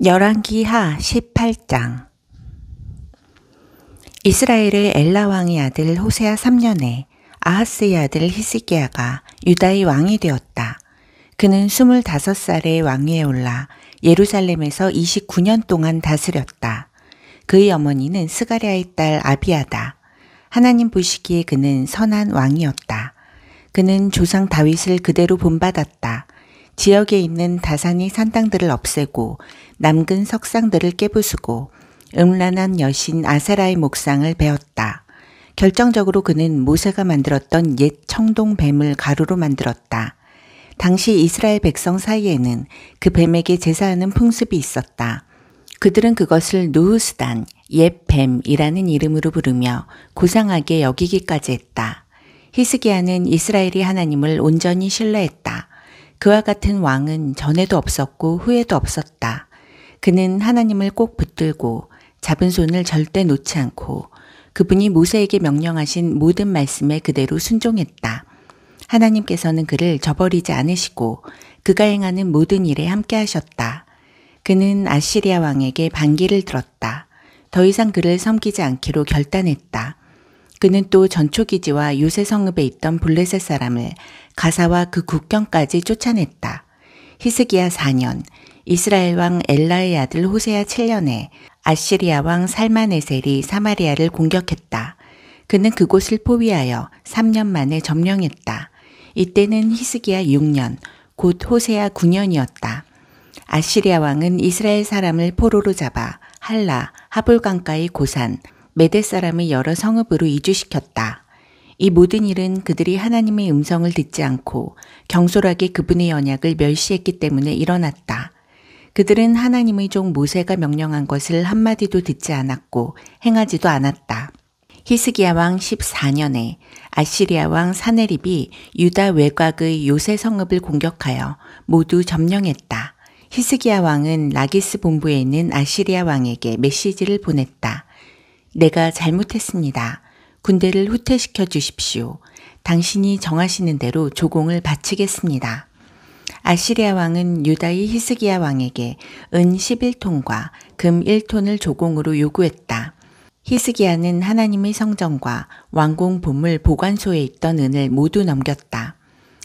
열왕기하 18장. 이스라엘의 엘라 왕의 아들 호세아 3년에 아하스의 아들 히스기야가 유다의 왕이 되었다. 그는 25살에 왕위에 올라 예루살렘에서 29년 동안 다스렸다. 그의 어머니는 스가랴의 딸 아비야다. 하나님 보시기에 그는 선한 왕이었다. 그는 조상 다윗을 그대로 본받았다. 지역에 있는 다산의 산당들을 없애고 남근 석상들을 깨부수고 음란한 여신 아세라의 목상을 베었다. 결정적으로 그는 모세가 만들었던 옛 청동 뱀을 가루로 만들었다. 당시 이스라엘 백성 사이에는 그 뱀에게 제사하는 풍습이 있었다. 그들은 그것을 누후스단, 옛 뱀이라는 이름으로 부르며 고상하게 여기기까지 했다. 히스기야는 이스라엘이 하나님을 온전히 신뢰했다. 그와 같은 왕은 전에도 없었고 후에도 없었다. 그는 하나님을 꼭 붙들고 잡은 손을 절대 놓지 않고 그분이 모세에게 명령하신 모든 말씀에 그대로 순종했다. 하나님께서는 그를 저버리지 않으시고 그가 행하는 모든 일에 함께 하셨다. 그는 아시리아 왕에게 반기를 들었다. 더 이상 그를 섬기지 않기로 결단했다. 그는 또 전초기지와 요새 성읍에 있던 블레셋 사람을 가사와 그 국경까지 쫓아냈다. 히스기야 4년, 이스라엘 왕 엘라의 아들 호세아 7년에 아시리아 왕 살마네셀이 사마리아를 공격했다. 그는 그곳을 포위하여 3년 만에 점령했다. 이때는 히스기야 6년, 곧 호세아 9년이었다. 아시리아 왕은 이스라엘 사람을 포로로 잡아 할라, 하볼강가의 고산, 메대 사람의 여러 성읍으로 이주시켰다. 이 모든 일은 그들이 하나님의 음성을 듣지 않고 경솔하게 그분의 언약을 멸시했기 때문에 일어났다. 그들은 하나님의 종 모세가 명령한 것을 한마디도 듣지 않았고 행하지도 않았다. 히스기야 왕 14년에 아시리아 왕 사네립이 유다 외곽의 요새 성읍을 공격하여 모두 점령했다. 히스기야 왕은 라기스 본부에 있는 아시리아 왕에게 메시지를 보냈다. 내가 잘못했습니다. 군대를 후퇴시켜 주십시오. 당신이 정하시는 대로 조공을 바치겠습니다. 아시리아 왕은 유다의 히스기야 왕에게 은 11톤과 금 1톤을 조공으로 요구했다. 히스기야는 하나님의 성전과 왕궁 보물 보관소에 있던 은을 모두 넘겼다.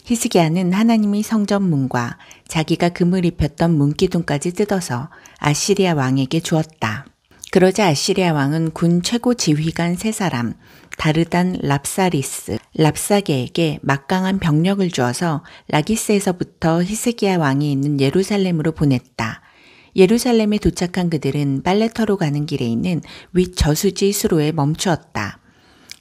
히스기야는 하나님의 성전 문과 자기가 금을 입혔던 문기둥까지 뜯어서 아시리아 왕에게 주었다. 그러자 아시리아 왕은 군 최고 지휘관 3사람 다르단 랍사리스, 랍사게에게 막강한 병력을 주어서 라기스에서부터 히스기야 왕이 있는 예루살렘으로 보냈다. 예루살렘에 도착한 그들은 빨래터로 가는 길에 있는 윗 저수지 수로에 멈추었다.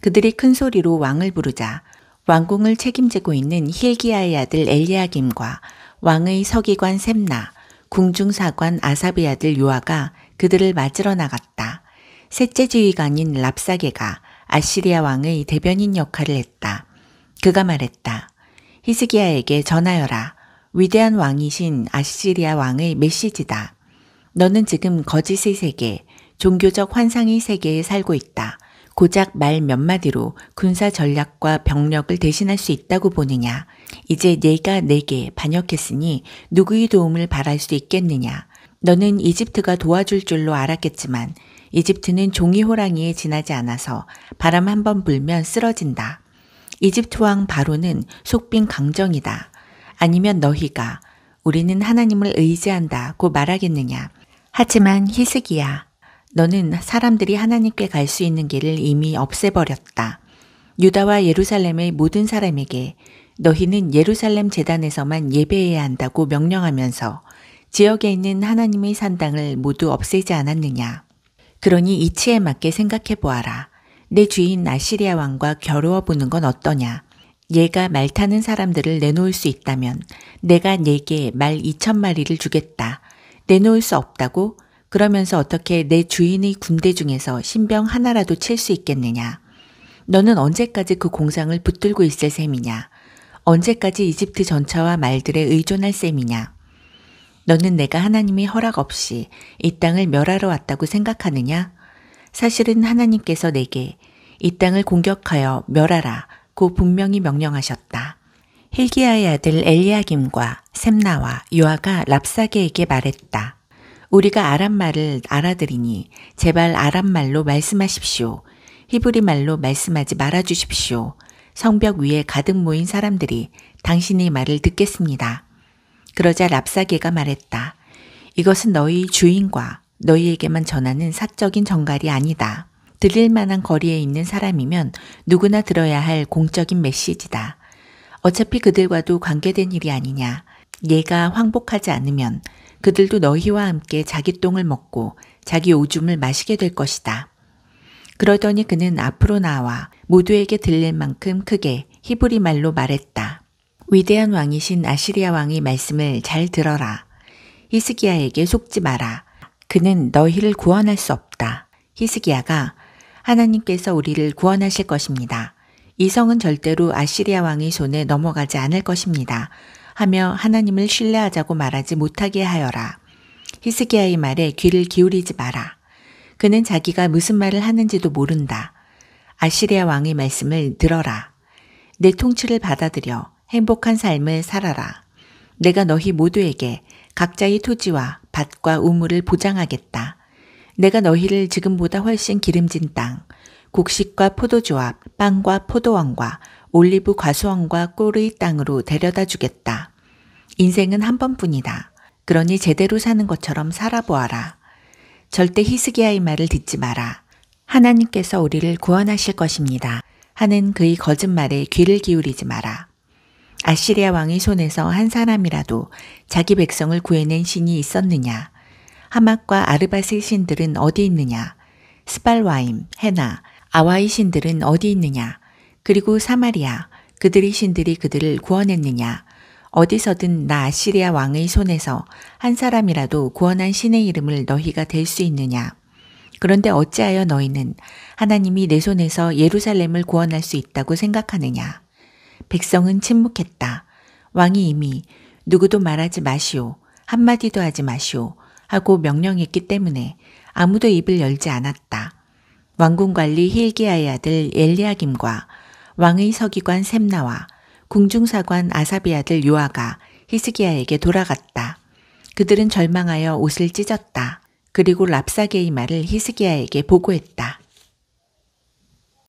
그들이 큰 소리로 왕을 부르자 왕궁을 책임지고 있는 힐기야의 아들 엘리야김과 왕의 서기관 셈나, 궁중사관 아삽의 아들 요아가 그들을 맞으러 나갔다. 셋째 지휘관인 랍사게가 아시리아 왕의 대변인 역할을 했다. 그가 말했다. 히스기야에게 전하여라. 위대한 왕이신 아시리아 왕의 메시지다. 너는 지금 거짓의 세계, 종교적 환상의 세계에 살고 있다. 고작 말 몇 마디로 군사 전략과 병력을 대신할 수 있다고 보느냐. 이제 네가 내게 반역했으니 누구의 도움을 바랄 수 있겠느냐. 너는 이집트가 도와줄 줄로 알았겠지만 이집트는 종이 호랑이에 지나지 않아서 바람 한 번 불면 쓰러진다. 이집트 왕 바로는 속빈 강정이다. 아니면 너희가 우리는 하나님을 의지한다고 말하겠느냐. 하지만 히스기야, 너는 사람들이 하나님께 갈 수 있는 길을 이미 없애버렸다. 유다와 예루살렘의 모든 사람에게 너희는 예루살렘 제단에서만 예배해야 한다고 명령하면서 지역에 있는 하나님의 산당을 모두 없애지 않았느냐. 그러니 이치에 맞게 생각해 보아라. 내 주인 아시리아 왕과 겨루어 보는 건 어떠냐. 얘가 말 타는 사람들을 내놓을 수 있다면 내가 네게 말 2,000마리를 주겠다. 내놓을 수 없다고? 그러면서 어떻게 내 주인의 군대 중에서 신병 하나라도 칠 수 있겠느냐. 너는 언제까지 그 공상을 붙들고 있을 셈이냐. 언제까지 이집트 전차와 말들에 의존할 셈이냐. 너는 내가 하나님의 허락 없이 이 땅을 멸하러 왔다고 생각하느냐? 사실은 하나님께서 내게 이 땅을 공격하여 멸하라고 분명히 명령하셨다. 힐기야의 아들 엘리야김과 셈나와 요아가 랍사게에게 말했다. 우리가 아람 말을 알아들으니 제발 아람 말로 말씀하십시오. 히브리 말로 말씀하지 말아 주십시오. 성벽 위에 가득 모인 사람들이 당신의 말을 듣겠습니다. 그러자 랍사게가 말했다. 이것은 너희 주인과 너희에게만 전하는 사적인 전갈이 아니다. 들릴 만한 거리에 있는 사람이면 누구나 들어야 할 공적인 메시지다. 어차피 그들과도 관계된 일이 아니냐. 얘가 황복하지 않으면 그들도 너희와 함께 자기 똥을 먹고 자기 오줌을 마시게 될 것이다. 그러더니 그는 앞으로 나와 모두에게 들릴 만큼 크게 히브리 말로 말했다. 위대한 왕이신 아시리아 왕의 말씀을 잘 들어라. 히스기야에게 속지 마라. 그는 너희를 구원할 수 없다. 히스기야가 하나님께서 우리를 구원하실 것입니다. 이 성은 절대로 아시리아 왕의 손에 넘어가지 않을 것입니다. 하며 하나님을 신뢰하자고 말하지 못하게 하여라. 히스기야의 말에 귀를 기울이지 마라. 그는 자기가 무슨 말을 하는지도 모른다. 아시리아 왕의 말씀을 들어라. 내 통치를 받아들여 행복한 삶을 살아라. 내가 너희 모두에게 각자의 토지와 밭과 우물을 보장하겠다. 내가 너희를 지금보다 훨씬 기름진 땅, 곡식과 포도조합, 빵과 포도원과 올리브 과수원과 꿀의 땅으로 데려다 주겠다. 인생은 한 번뿐이다. 그러니 제대로 사는 것처럼 살아보아라. 절대 히스기야의 말을 듣지 마라. 하나님께서 우리를 구원하실 것입니다. 하는 그의 거짓말에 귀를 기울이지 마라. 아시리아 왕의 손에서 한 사람이라도 자기 백성을 구해낸 신이 있었느냐? 하맛과 아르밧의 신들은 어디 있느냐? 스발와임, 헤나, 아와의 신들은 어디 있느냐? 그리고 사마리아, 그들의 신들이 그들을 구원했느냐? 어디서든 나 아시리아 왕의 손에서 한 사람이라도 구원한 신의 이름을 너희가 댈 수 있느냐? 그런데 어찌하여 너희는 하나님이 내 손에서 예루살렘을 구원할 수 있다고 생각하느냐? 백성은 침묵했다. 왕이 이미 누구도 말하지 마시오, 한마디도 하지 마시오 하고 명령했기 때문에 아무도 입을 열지 않았다. 왕궁관리 힐기야의 아들 엘리야김과 왕의 서기관 셈나와 궁중사관 아사비 아들 요아가 히스기야에게 돌아갔다. 그들은 절망하여 옷을 찢었다. 그리고 랍사게의 말을 히스기야에게 보고했다.